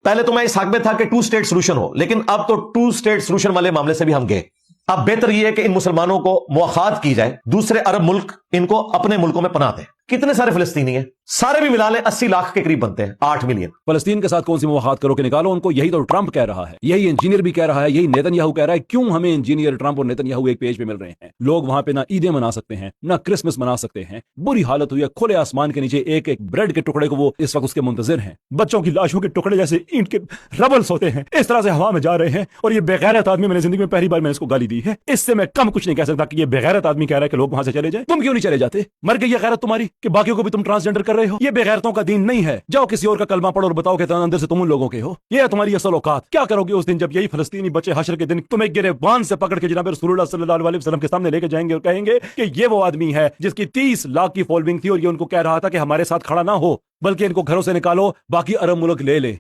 पहले तो मैं इस हक में था कि 2 स्टेट सोल्यूशन हो, लेकिन अब तो 2 स्टेट सोल्यूशन वाले मामले से भी हम गए। अब बेहतर यह है कि इन मुसलमानों को मुआखात की जाए, दूसरे अरब मुल्क इनको अपने मुल्कों में पनाह दें। कितने सारे फिलिस्तीनी हैं, सारे भी मिला लें 80 लाख के करीब बनते हैं, 8 मिलियन। फलस्तीन के साथ कौन सी मुवाहात करो कि निकालो उनको, यही तो ट्रंप कह रहा है, यही इंजीनियर भी कह रहा है, यही नेतन्याहू कह रहा है। क्यों हमें इंजीनियर ट्रंप और नेतन्याहू एक पेज पे मिल रहे हैं? लोग वहां पे ना ईदें मना सकते हैं, ना क्रिसमस मना सकते हैं। बुरी हालत हुई है, खुले आसमान के नीचे एक एक ब्रेड के टुकड़े को वो इस वक्त उसके मुंतजिर हैं। बच्चों की लाशों के टुकड़े जैसे ईंट के रबल्स होते हैं, इस तरह से हवा में जा रहे हैं। और ये बेगैरत आदमी, मैंने जिंदगी में पहली बार मैंने इसको गाली दी है। इससे मैं कम कुछ नहीं कह सकता कि ये बेगैरत आदमी कह रहा है कि लोग वहां से चले जाए। तुम क्यों नहीं चले जाते? मर गई है गैरत तुम्हारी कि बाकियों को भी तुम ट्रांसजेंडर कर रहे हो? ये बेगैरतों का दीन नहीं है। जाओ किसी और का कलमा पढ़ो और बताओ कि अंदर से तुम उन लोगों के हो। ये है तुम्हारी असल औकात। क्या करोगे उस दिन जब यही फलस्तीनी बच्चे हशर के दिन तुम्हें गिरबान से पकड़ के जनाब रसूलुल्लाह सल्लल्लाहु अलैहि वसल्लम के सामने लेके जाएंगे और कहेंगे कि ये वो आदमी है जिसकी 30 लाख की फॉलोइंग थी और ये उनको कह रहा था कि हमारे साथ खड़ा ना हो, बल्कि इनको घरों से निकालो, बाकी अरब मुल्क ले ले।